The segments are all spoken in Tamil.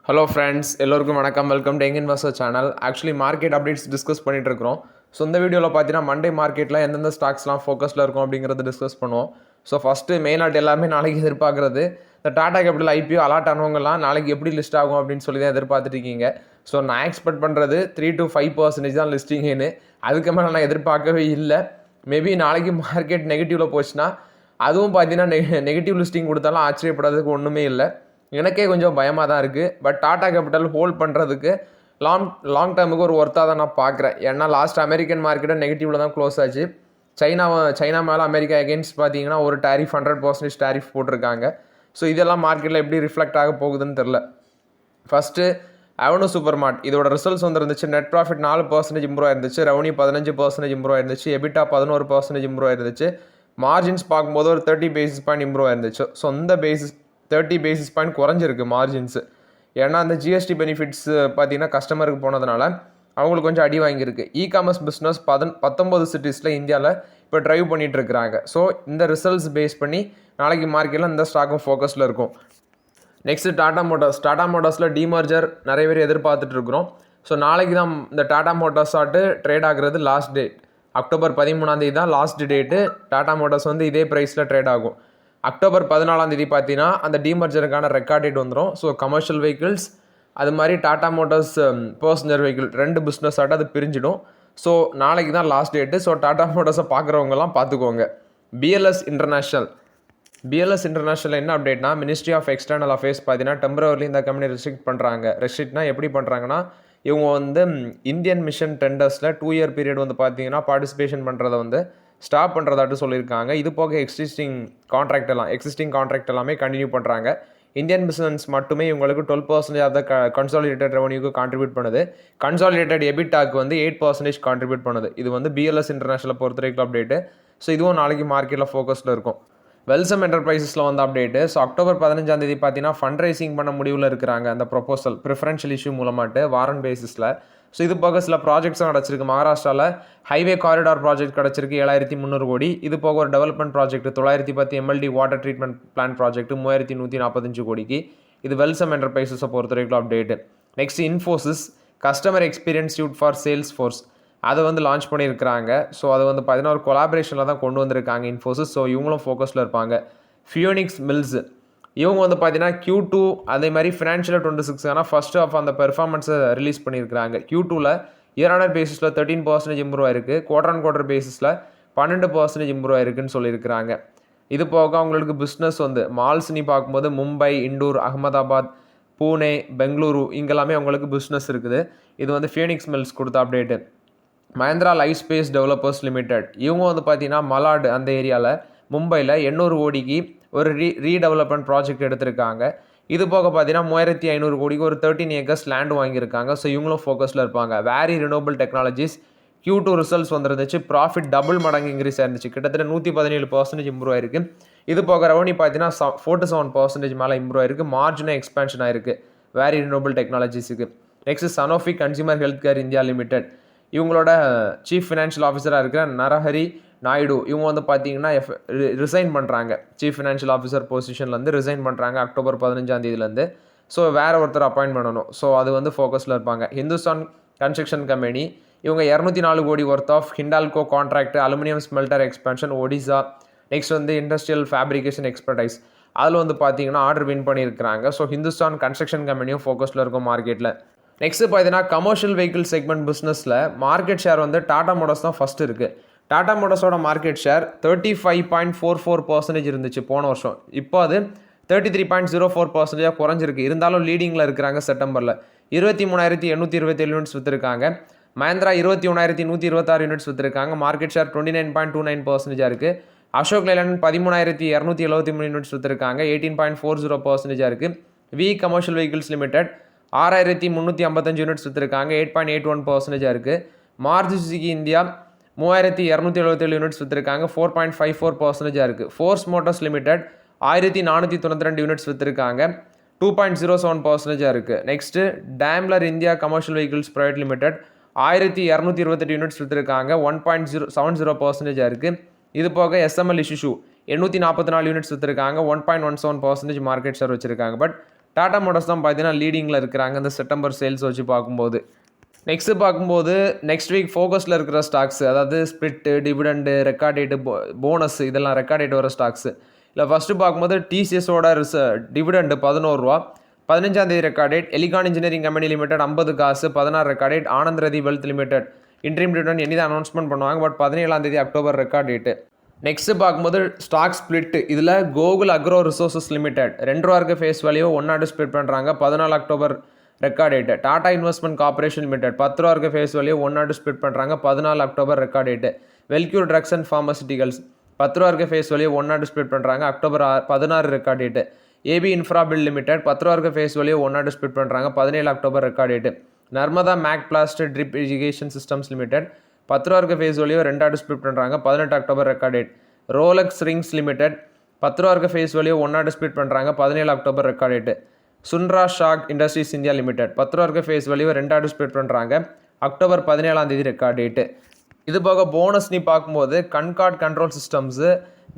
ஹலோ ஃப்ரெண்ட்ஸ், எல்லோருக்கும் வணக்கம். Welcome to young investor channel. Actually market updates discuss பண்ணிட்டு இருக்கிறோம். ஸோ இந்த வீடியோவில் பார்த்தீங்கன்னா மண்டே மார்க்கெட்டில் எந்தெந்த ஸ்டாக்ஸ்லாம் ஃபோக்கஸில் இருக்கும் அப்படிங்கிறத டிஸ்கஸ் பண்ணுவோம். ஸோ ஃபஸ்ட்டு மெயினாக எல்லாமே நாளைக்கு எதிர்பார்க்குறது இந்த டாடா கேபிட்டல் ஐபிஓ அலாட் ஆனவங்கலாம் நாளைக்கு எப்படி லிஸ்ட் ஆகும் அப்படின்னு சொல்லி தான் எதிர்பார்த்துட்டு இருக்கீங்க. ஸோ நான் எக்ஸ்பெக்ட் பண்ணுறது 3 to 5% தான் லிஸ்டிங்னு. அதுக்கு மேலே நான் எதிர்பார்க்கவே இல்லை. மேபி நாளைக்கு மார்க்கெட் நெகட்டிவில் போச்சுன்னா அதுவும் பார்த்தீங்கன்னா நெகட்டிவ் லிஸ்டிங் கொடுத்தாலும் ஆச்சரியப்படுறதுக்கு ஒன்றுமே இல்லை. எனக்கே கொஞ்சம் பயமாக தான் இருக்குது. பட் டாடா கேபிட்டல் ஹோல்ட் பண்ணுறதுக்கு லாங் டேர்முக்கு ஒரு ஒர்த்தாக தான் நான் பார்க்குறேன். ஏன்னா லாஸ்ட் அமெரிக்கன் மார்க்கெட்டை நெகட்டிவில் தான் க்ளோஸ் ஆச்சு. சைனா மேலே அமெரிக்கா எகெயின்ஸ்ட் பார்த்தீங்கன்னா ஒரு டேரிஃப் 100% டேரிஃப் போட்டிருக்காங்க. ஸோ இதெல்லாம் மார்க்கெட்டில் எப்படி ரிஃப்ளெக்ட் ஆக போகுதுன்னு தெரில. ஃபஸ்ட்டு அவனு சூப்பர் மார்ட் இதோட ரிசல்ட்ஸ் வந்துருந்துச்சு. நெட் ப்ராஃபிட் 4% இம்ப்ரூவ் ஆயிருந்துச்சு. ரெவன்யூ 15% இம்ப்ரூவ் ஆயிருந்துச்சு. எபிட்டா 11% இம்ப்ரூவ் ஆயிருந்துச்சு. மார்ஜின்ஸ் பார்க்கும்போது ஒரு 30 பேசிஸ் பாயிண்ட் இம்ப்ரூவ் ஆயிருந்துச்சு. ஸோ இந்த 30 பேசிஸ் பாயிண்ட் குறைஞ்சிருக்கு மார்ஜின்ஸு. ஏன்னா அந்த ஜிஎஸ்டி பெனிஃபிட்ஸ் பார்த்தீங்கன்னா கஸ்டமருக்கு போனதுனால அவங்களுக்கு கொஞ்சம் அடி வாங்கியிருக்கு. இ-காமர்ஸ் பிஸ்னஸ் 19 சிட்டிஸில் இந்தியாவில் இப்போ ட்ரைவ் பண்ணிகிட்டு இருக்கிறாங்க. ஸோ இந்த ரிசல்ட்ஸ் பேஸ் பண்ணி நாளைக்கு மார்க்கெட்டில் இந்த ஸ்டாக்கும் ஃபோக்கஸில் இருக்கும். நெக்ஸ்ட்டு டாடா மோட்டார்ஸில் டிமர்ஜர் நிறைய பேர் எதிர்பார்த்துட்டு இருக்கிறோம். ஸோ நாளைக்கு தான் இந்த டாடா மோட்டார்ஸ் ட்ரேட் ஆகுறது லாஸ்ட் டேட். அக்டோபர் 13 தான் லாஸ்ட் டேட்டு. டாடா மோட்டார்ஸ் இதே ப்ரைஸில் ட்ரேட் ஆகும். அக்டோபர் 14 பார்த்தீங்கன்னா அந்த டிமர்ஜருக்கான ரெக்கார்ட் டேட் வந்துடும். ஸோ கமர்ஷியல் வெஹிக்கிள்ஸ் அது மாதிரி Tata Motors personal vehicle 2 business அது பிரிஞ்சிடும். ஸோ நாளைக்கு தான் லாஸ்ட் டேட்டு. ஸோ டாடா மோட்டார்ஸை பார்க்குறவங்கலாம் பார்த்துக்கோங்க. பிஎல்எஸ் இன்டர்நேஷனல் என்ன அப்டேட்னா, மினிஸ்ட்ரி ஆஃப் எக்ஸ்டர்னல் அஃபேர்ஸ் பார்த்தீங்கன்னா டெம்பரவரி இந்த கம்பெனி ரெஸ்ட்ரிக்ட் பண்ணுறாங்க. ரெஸ்ட்ரிக்ட்னா எப்படி பண்ணுறாங்கன்னா, இவங்க இந்தியன் மிஷன் டெண்டர்ஸில் 2 year பீரியட் பார்த்தீங்கன்னா பார்ட்டிசிபேஷன் பண்ணுறதை ஸ்டாப் பண்ணுறதாட்டு சொல்லியிருக்காங்க. இது போக எக்ஸிஸ்டிங் கான்ட்ராக்ட் எல்லாமே கண்டினியூ பண்ணுறாங்க. இந்தியன் பிஸ்னஸ் மட்டுமே இவங்களுக்கு 12% ஆஃப் த கன்சாலிடேட்டட் ரெவன்யூக்கு கான்ட்ரிபியூட் பண்ணுது. கன்சாலிடேட்டட் எபிட்டாக்கு 8% கான்ட்ரிபியூட் பண்ணுது. இது பிஎல்எஸ் இன்டர்நேஷனல் பொறுத்த வரைக்கும் அப்டேட்டு. ஸோ இதுவும் நாளைக்கு மார்க்கெட்டில் ஃபோக்கஸில் இருக்கும். வெல்சம் என்டர்பிரைசஸில் அப்டேட்டு. ஸோ அக்டோபர் 15 பார்த்தீங்கன்னா ஃபண்ட் ரைசிங் பண்ண முடிவில் இருக்கிறாங்க. அந்த ப்ரொபோசல் ப்ரிஃபரன்ஷியல் இஷ்யூ மூலமாட்டு வாரன் பேசிஸில். ஸோ இது போக சில ப்ராஜெக்ட்ஸும் கிடச்சிருக்கு. மகாராஷ்டிராவில் ஹைவே காரிடார் ப்ராஜெக்ட் கிடச்சிருக்கு 7300 கோடி. இது போக ஒரு development project 910 MLD water treatment plan project 3145 கோடிக்கு. இது வெல்சம் என்டர்பிரைசஸை பொறுத்த வரைக்கும் update. Next Infosys customer experience suite for Salesforce அதை லான்ச் பண்ணியிருக்கிறாங்க. ஸோ அது பார்த்தீங்கன்னா ஒரு கொலாபரேஷனில் தான் கொண்டு வந்திருக்காங்க இன்ஃபோசிஸ். ஸோ இவங்களும் ஃபோக்கஸில் இருப்பாங்க. ஃபியோனிக்ஸ் மில்ஸ் இவங்க பார்த்தீங்கன்னா Q2 அதே மாதிரி ஃபினான்ஷியல் 26 ஃபர்ஸ்ட் ஆஃப் அந்த பெர்ஃபார்மன்ஸை ரிலீஸ் பண்ணியிருக்கிறாங்க. Q2ல் இயர் பேசிஸில் 13% இம்ப்ரூவ் ஆயிருக்கு. குவார்டர் பேசிஸில் 12% இம்ப்ரூவ் ஆயிருக்குன்னு சொல்லியிருக்கிறாங்க. இது போக அவங்களுக்கு பிஸ்னஸ் மால்ஸ்னு பார்க்கும்போது மும்பை, இண்டூர், அகமதாபாத், பூனே, பெங்களூரு இங்கெல்லாமே அவங்களுக்கு பிஸ்னஸ் இருக்குது. இது ஃபியோனிக்ஸ் மில்ஸ் கொடுத்த update. Mahindra life space developers limited இவங்க பார்த்தீங்கன்னா மலாடு அந்த ஏரியாவில் மும்பையில் 800 கோடிக்கு ஒரு ரீடெவலப்மெண்ட் ப்ராஜெக்ட் எடுத்திருக்காங்க. இது போக பார்த்தீங்கன்னா 3500 கோடிக்கு ஒரு 13 acres லேண்ட் வாங்கியிருக்காங்க. ஸோ இவங்களும் ஃபோக்கஸில் இருப்பாங்க. Waaree renewable technologies Q2 results வந்துருந்துச்சு. ப்ராஃபிட் டபுள் மடங்கு இன்க்ரீஸ் ஆயிருந்துச்சு. கிட்டத்தட்ட 117% இம்ப்ரூவ் ஆயிருக்கு. இது போக ரெவன்யூ பார்த்தீங்கன்னா 47% மேலே இம்ப்ரூவ் ஆயிருக்கு. மார்ஜினும் எக்ஸ்பேன்ஷன் ஆயிருக்கு வேரி ரினோவபிள் டெக்னாலஜிஸுக்கு. Next Sanofi consumer health care India limited இவங்களோட சீஃப் ஃபினான்ஷியல் ஆஃபீஸராக இருக்கிற நரஹரி நாயுடு இவங்க பார்த்தீங்கன்னா ரிசைன் பண்ணுறாங்க. சீஃப் ஃபினான்ஷியல் ஆஃபீஸர் பொசிஷன்லேருந்து ரிசைன் பண்ணுறாங்க அக்டோபர் 15 ஸோ வேறு ஒருத்தர் அப்பாயிண்ட் பண்ணணும். ஸோ அது ஃபோக்கஸில் இருப்பாங்க. ஹிந்துஸ்தான் கன்ஸ்ட்ரக்ஷன் கம்பெனி இவங்க 204 crore worth of Hindalco contract, aluminium smelter expansion, Odisha, next industrial fabrication expertise அதில் பார்த்தீங்கன்னா ஆர்டர் வின் பண்ணியிருக்கிறாங்க. ஸோ ஹிந்துஸ்தான் கன்ஸ்ட்ரக்ஷன் கம்பெனியும் ஃபோக்கஸில் இருக்கும் மார்க்கெட்டில். நெக்ஸ்ட் பார்த்தீங்கன்னா கமர்ஷியல் வெஹிக்கிள் செக்மெண்ட் பிஸ்னஸில் மார்க்கெட் ஷேர் டாடா மோட்டார்ஸ் தான் ஃபஸ்ட்டு இருக்குது. டாடா மோட்டார்ஸோட மார்க்கெட் ஷேர் 35.44% இருந்துச்சு போன வருஷம். இப்போ அது 33.04% குறைஞ்சிருக்கு. இருந்தாலும் லீடிங்கில் இருக்கிறாங்க. செப்டம்பரில் 23,827 யூனிட்ஸ் விற்றுருக்காங்க. மஹேந்திரா 21,126 யூனிட்ஸ் விற்றுருக்காங்க. மார்க்கெட் ஷேர் 29.29% இருக்குது. அசோக் லேலண்ட் 13,273 யூனிட்ஸ் விற்றுருக்காங்க. 18.40% இருக்குது. VE Commercial Vehicles Limited 6,355 units விற்றுருக்காங்க. 8.81% இருக்குது. மாருதி சுசுகி இந்தியா 3,277 யூனிட்ஸ் விற்றுருக்காங்க. 4.54% இருக்குது. ஃபோர்ஸ் மோட்டார்ஸ் லிமிடெட் 1,492 யூனிட்ஸ் விற்றுருக்காங்க. 2.07% இருக்குது. Next Daimler India Commercial Vehicles Private Limited 1,228 units விற்றுருக்காங்க. 1.70% இருக்குது. இது போக எஸ்எம்எல் இஷ்யூ 844 யூனிட்ஸ் விற்றுருக்காங்க. 1.17% மார்க்கெட் ஷேர் வச்சுருக்காங்க. பட் டாடா மோட்டார்ஸ் தான் பார்த்தீங்கன்னா லீடிங்கில் இருக்கிறாங்க இந்த செப்டம்பர் சேல்ஸ் வச்சு பார்க்கும்போது. நெக்ஸ்ட்டு பார்க்கும்போது நெக்ஸ்ட் வீக் ஃபோக்கஸில் இருக்கிற ஸ்டாக்ஸ், அதாவது split, dividend, record date, bonus இதெல்லாம் ரெக்கார்ட் டேட் வர ஸ்டாக்ஸ். இல்லை ஃபஸ்ட்டு பார்க்கும்போது டிசிஎஸோட டிவிடெண்டு 11 ரூபா, 15ஆம் தேதி record date. Elecon engineering company limited 50 காசு 16 ரெக்கார்ட் டேட். ஆனந்த் ரதி வெல்த் லிமிடெட் இன்ட்ரீம் டிவிடெண்ட் இனி தான் அனௌன்ஸ்மெண்ட் பண்ணுவாங்க, பட் 17ஆம் தேதி அக்டோபர் ரெக்கார்ட் டேட்டு. நெக்ஸ்ட்டு பார்க்கும்போது ஸ்டாக் ஸ்பிளிட், இதில் கோகுல் அக்ரோ ரிசோர்ஸஸ் லிமிடெட் 2 ரூபா இருக்க ஃபேஸ் வேல்யூ 1 ஸ்பிளிட் பண்ணுறாங்க, 14 October record date. Tata investment corporation limited 10 ரூபா இருக்க ஃபேஸ் வேல்யூ 1 ஸ்பிளிட் பண்ணுறாங்க, 14 October record date. Wellcure drugs and pharmaceuticals 10 ரூபா இருக்க ஃபேஸ் வேல்யூ 1 ஸ்பிளிட் பண்ணுறாங்க, October 16 record date. AB infra bill limited 10 ரூபா இருக்க ஃபேஸ் வேல்யூ 1 ஸ்பிளிட் பண்ணுறாங்க, 17 October record date. Narmada Macplast drip irrigation systems limited 10 ரூபா இருக்க ஃபேஸ் வேல்யூ 2 ஸ்பிளிட் பண்ணுறாங்க, 18 October record date. Rolex rings limited 10 ரூபா இருக்க ஃபேஸ் வேல்யூ 1 ஸ்பிளிட் பண்ணுறாங்க, 17 அக்டோபர் ரெக்கார்ட் டேட்டு. சுன்ரா ஷாக் இண்டஸ்ட்ரீஸ் இந்தியா லிமிடெட் 10 ரூபா இருக்க ஃபேஸ் வேல்யூ 2 ஸ்பிளிட் பண்ணுறாங்க, அக்டோபர் 17ஆம் தேதி ரெக்கார்ட் டேட்டு. இது போக போனஸ் நீ பார்க்கும்போது Concord control systems,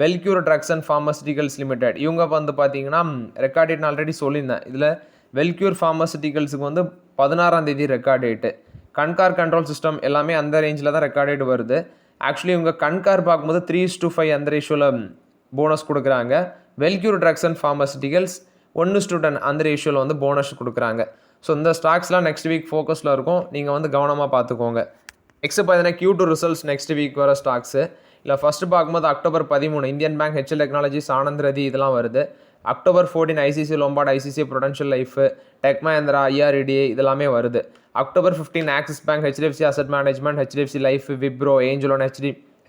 Wellcure drugs and pharmaceuticals limited இவங்க வந்து பார்த்தீங்கன்னா ரெக்கார்ட் டேட் நான் ஆல்ரெடி சொல்லியிருந்தேன். இதில் வெல்க்யூர் ஃபார்மசிட்டிகல்ஸுக்கு வந்து 16ஆம் தேதி record date. CONCOR control system எல்லாமே அந்த ரேஞ்சில் தான் ரெக்கார்ட் டேட் வருது. ஆக்சுவலி இவங்க கன்கார் பார்க்கும்போது 3:5 அந்த ரேஷியோவில் போனஸ் கொடுக்குறாங்க. வெல்க்யூர் ட்ரக்ஸ் அண்ட் ஃபார்மசிட்டிகல்ஸ் 1:10 அந்த ரேஷியோவில் வந்து போனஸ் கொடுக்குறாங்க. ஸோ இந்த ஸ்டாக்ஸ்லாம் நெக்ஸ்ட் வீக் ஃபோக்கஸில் இருக்கும், நீங்கள் வந்து கவனமாக பார்த்துக்கோங்க. நெக்ஸ்ட் பார்த்தீங்கன்னா Q2 ரிசல்ட்ஸ் நெக்ஸ்ட் வீக் வர ஸ்டாக்ஸு. இல்லை ஃபஸ்ட்டு பார்க்கும்போது October 13 Indian bank, HCL technologies, Anand Rathi இதெல்லாம் வருது. October 14 ICICI Lombard, ICICI Prudential life, Tech Mahindra, IREDA இதெல்லாமே வருது. October 15 Axis bank, HDFC asset management, HDFC life, Wipro, Angel One,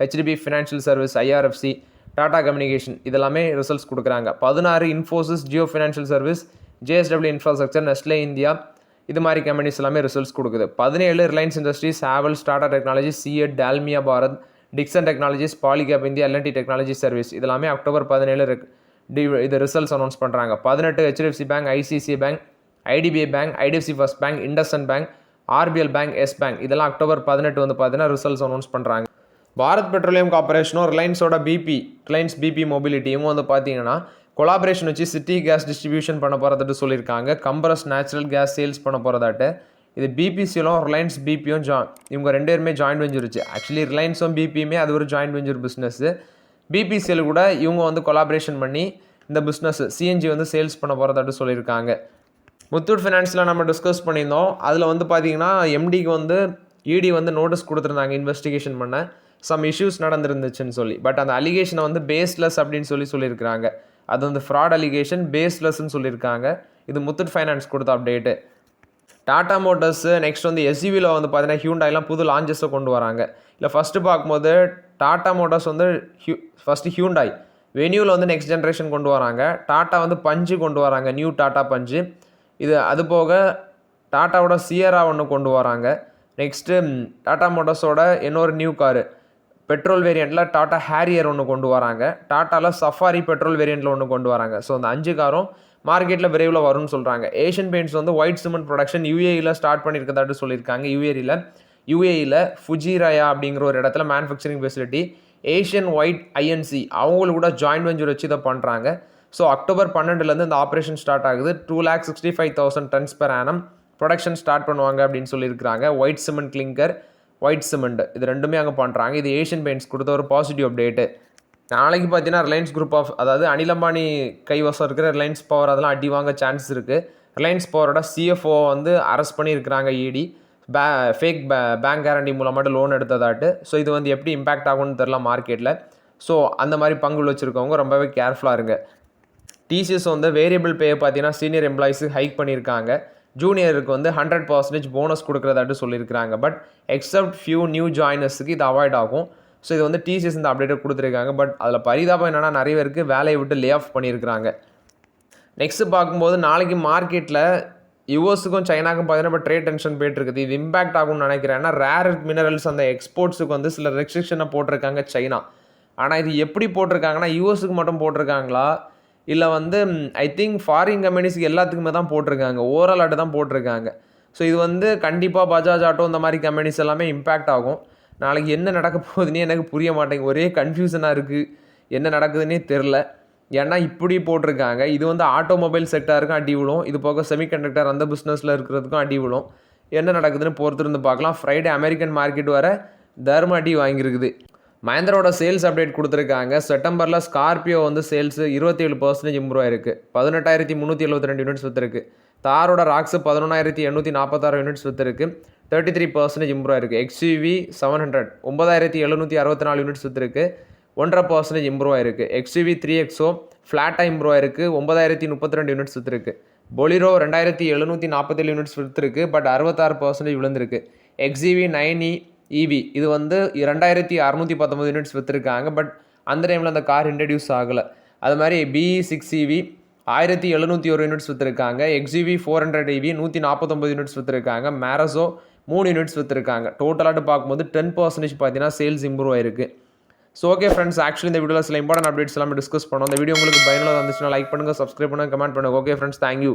HDB financial service, IRFC, Tata communication இதெல்லாமே ரிசல்ட்ஸ் கொடுக்குறாங்க. 16 Infosys, Jio financial service, JSW infrastructure, Nestle India இது மாதிரி கம்பெனிஸ் எல்லாமே ரிசல்ட்ஸ் கொடுக்குது. 17 Reliance Industries, Havells, Tata technology, CEAT, Dalmia Bharat, Dixon technologies, Polycab India, L and T technology service இதெல்லாமே அக்டோபர் 17 இது ரிசல்ட்ஸ் அனௌன்ஸ் பண்ணுறாங்க. 18 HDFC bank, ICICI bank, IDBI bank, IDFC first bank, IndusInd bank, RBL bank, Yes bank இதெல்லாம் அக்டோபர் 18 வந்து பார்த்தீங்கன்னா ரிசல்ட்ஸ் அனௌன்ஸ் பண்ணுறாங்க. பாரத் பெட்ரோலியம் கார்பரேஷனும் ரிலையன்ஸோட ரிலையன்ஸ் பிபி மொபிலிட்டி இவங்க வந்து பார்த்தீங்கன்னா கொலாபரேஷன் வச்சு சிட்டி கேஸ் டிஸ்ட்ரிபியூஷன் பண்ண போகிறதாட்டு சொல்லியிருக்காங்க. கம்ப்ரஸ் நேச்சுரல் கேஸ் சேல்ஸ் பண்ண போகிறதாட்டு. இது பிபிசியிலும் ரிலையன்ஸ் பிபியும் இவங்க 2 பேருமே ஜாயின்ட் வெஞ்சர் வச்சு. ஆக்சுவலி ரிலையன்ஸும் பிபியுமே அது ஒரு ஜாயின்ட் வெஞ்சர் பிஸ்னஸ். பிபிசியில் கூட இவங்க வந்து கொலாபரேஷன் பண்ணி இந்த பிஸ்னஸ் சிஎன்ஜி வந்து சேல்ஸ் பண்ண போகிறதாட்டு சொல்லியிருக்காங்க. முத்தூட் ஃபினான்ஸில் நம்ம டிஸ்கஸ் பண்ணியிருந்தோம். அதில் வந்து பார்த்தீங்கன்னா எம்டிக்கு வந்து இடி வந்து நோட்டீஸ் கொடுத்துருந்தாங்க இன்வெஸ்டிகேஷன் பண்ண, சம் இஷ்யூஸ் நடந்துருந்துச்சுன்னு சொல்லி. பட் அந்த அலிகேஷனை வந்து பேஸ்லெஸ் அப்படின்னு சொல்லியிருக்கிறாங்க. அது வந்து ஃப்ராட் அலிகேஷன், பேஸ்லெஸ்ன்னு சொல்லியிருக்காங்க. இது முத்தூட் ஃபைனான்ஸ் கொடுத்த அப்டேட்டு. டாடா மோட்டர்ஸு நெக்ஸ்ட் வந்து எஸ்யூவியில் வந்து பார்த்தீங்கன்னா ஹியூண்டாய்லாம் புது லான்ச்சஸை கொண்டு வராங்க. இல்லை ஃபஸ்ட்டு பார்க்கும்போது டாடா மோட்டர்ஸ் வந்து ஃபஸ்ட்டு ஹியூண்டாய் வென்யூவில் வந்து நெக்ஸ்ட் ஜென்ரேஷன் கொண்டு வராங்க. டாட்டா வந்து பஞ்சு கொண்டு வராங்க, நியூ டாட்டா பஞ்சு. இது அது போக டாட்டாவோட சியரா ஒன்று கொண்டு வராங்க. நெக்ஸ்ட்டு டாடா மோட்டர்ஸோட இன்னொரு நியூ காரு பெட்ரோல் வேரியண்ட்டில் டாட்டா ஹேரியர் ஒன்று கொண்டு வராங்க. டாட்டாவில் சஃபாரி பெட்ரோல் வேரியண்ட்டில் ஒன்று கொண்டு வராங்க. ஸோ அந்த 5 காரும் மார்க்கெட்டில் விரைவில் வரும்னு சொல்கிறாங்க. ஏஷியன் பெயிண்ட்ஸ் வந்து ஒயிட் சிமெண்ட் ப்ரொடக்ஷன் யூஏஇயில் ஸ்டார்ட் பண்ணியிருக்கதாட்டு சொல்லியிருக்காங்க. யூஏஇயில் ஃபுஜிராயா அப்படிங்கிற ஒரு இடத்துல manufacturing facility Asian white INC அவங்களுக்கு கூட ஜாயின்ட் வெஞ்சர் வச்சு இதை பண்ணுறாங்க. ஸோ அக்டோபர் 12 இந்த ஆப்ரேஷன் ஸ்டார்ட் ஆகுது. 2,65,000 tons per annum production start பண்ணுவாங்க அப்படின்னு சொல்லியிருக்காங்க. White cement clinker, white cement இது ரெண்டுமே அங்கே பண்ணுறாங்க. இது ஏஷியன் பெயிண்ட்ஸ் கொடுத்த ஒரு பாசிட்டிவ் அப்டேட்டு. நாளைக்கு பார்த்தீங்கன்னா ரிலையன்ஸ் குரூப் ஆஃப், அதாவது அனில் அம்பானி கைவசம் இருக்கிற ரிலையன்ஸ் பவர் அதெல்லாம் அடி வாங்க சான்ஸ் இருக்குது. ரிலையன்ஸ் பவரோட சிஎஃப்ஓ வந்து அரெஸ்ட் பண்ணியிருக்கிறாங்க இடி. ஃபேக் பேங்க் கேரண்டி மூலமாட்டு லோன் எடுத்ததாட்டு. ஸோ இது வந்து எப்படி இம்பேக்ட் ஆகும்னு தெரில மார்க்கெட்டில். ஸோ அந்த மாதிரி பங்கு வச்சுருக்கவங்க ரொம்பவே கேர்ஃபுல்லாக இருங்க. டிசிஎஸ் வந்து வேரியபிள் பே பார்த்தீங்கன்னா சீனியர் எம்ப்ளாயிஸுக்கு ஹைக் பண்ணியிருக்காங்க. ஜூனியருக்கு வந்து 100% போனஸ் கொடுக்குறதாட்டு சொல்லியிருக்கிறாங்க. பட் எக்ஸப்ட் ஃபியூ நியூ ஜாயினர்ஸுக்கு இது அவாய்ட் ஆகும். ஸோ இது வந்து டிசிஎஸ் இந்த அப்டேட்டை கொடுத்துருக்காங்க. பட் அதில் பரிதாபம் என்னென்னா நிறைய பேருக்கு வேலையை விட்டு லே ஆஃப் பண்ணியிருக்கிறாங்க. நெக்ஸ்ட்டு பார்க்கும்போது நாளைக்கு மார்க்கெட்டில் யூஎஸுக்கும் சைனாக்கும் பார்த்தீங்கன்னா இப்போ ட்ரேட் டென்ஷன் போயிட்டுருக்குது. இது இம்பேக்ட் ஆகும்னு நினைக்கிறேன். ஏன்னா ரேர் மினரல்ஸ் அந்த எக்ஸ்போர்ட்ஸுக்கு வந்து சில ரெஸ்ட்ரிக்ஷனை போட்டிருக்காங்க சைனா. ஆனால் இது எப்படி போட்டிருக்காங்கன்னா யூஎஸுக்கு மட்டும் போட்டிருக்காங்களா இல்லை வந்து ஐ திங்க் ஃபாரின் கம்பெனிஸ்க்கு எல்லாத்துக்குமே தான் போட்டிருக்காங்க, ஓவரால் ஆட்டு தான் போட்டிருக்காங்க. ஸோ இது வந்து கண்டிப்பாக பஜாஜ் ஆட்டோ இந்த மாதிரி கம்பெனிஸ் எல்லாமே இம்பேக்ட் ஆகும். நாளைக்கு என்ன நடக்க போகுதுன்னே எனக்கு புரிய மாட்டேங்குது. ஒரே கன்ஃபியூஷனாக இருக்குது, என்ன நடக்குதுன்னே தெரில. ஏன்னா இப்படி போட்டிருக்காங்க. இது வந்து ஆட்டோமொபைல் செக்டாருக்கும் அடி விழும், இது போக செமிகண்டக்டர் அந்த பிஸ்னஸில் இருக்கிறதுக்கும் அடி விழும். என்ன நடக்குதுன்னு பொறுத்திருந்து பார்க்கலாம். ஃப்ரைடே அமெரிக்கன் மார்க்கெட் வர தர்ம அடி வாங்கியிருக்குது. மஹேந்திராவோட சேல்ஸ் அப்டேட் கொடுத்துருக்காங்க. செப்டம்பரில் ஸ்கார்பியோ வந்து சேல்ஸ் 27% இம்ப்ரூவ் ஆயிருக்கு, 18,372 யூனிட்ஸ் விற்றுருக்கு. தாரோட ராக்ஸு 11,846 யூனிட்ஸ் விற்றுருக்கு, 33% இம்ப்ரூவ் ஆயிருக்கு. XUV 700 9,764 யூனிட்ஸ் விற்றுருக்கு, 1.5% இம்ப்ரூவ் ஆயிருக்கு. XUV 3XO ஃப்ளாட்டாக இம்ப்ரூவ் ஆயிருக்கு, 9,032 யூனிட்ஸ் விற்றுருக்கு. பொலிரோ 2,747 யூனிட்ஸ் விற்றுருக்கு, பட் 66% விழுந்திருக்கு. XUV 9e EV இது வந்து 2,619 யூனிட்ஸ் விற்றுருக்காங்க, பட் அந்த டைமில் அந்த கார் இன்ட்ரடியூஸ் ஆகலை. அது மாதிரி BE6 EV 1,701 யூனிட்ஸ் விற்றுருக்காங்க. XUV 400 EV 149 யூனிட்ஸ் விற்றுருக்காங்க. மேரஸோ 3 யூனிட்ஸ் விற்றுருக்காங்க. டோட்டலாட்டு பார்க்கும்போது 10% பார்த்தீங்கன்னா சேல்ஸ் இம்ப்ரூவ் ஆயிருக்கு. ஸோ ஓகே ஃப்ரெண்ட்ஸ், ஆக்சுவலி இந்த வீடியோவில் சில இம்பார்ட்டன்ட் அப்டேட்ஸ் எல்லாமே டிஸ்கஸ் பண்ணோம். இந்த வீடியோ உங்களுக்கு பயனுள்ளதாக இருந்துச்சுன்னா லைக் பண்ணுங்கள், சப்ஸ்கிரைப் பண்ணுங்கள், கமெண்ட் பண்ணுங்கள். Okay friends, thank you.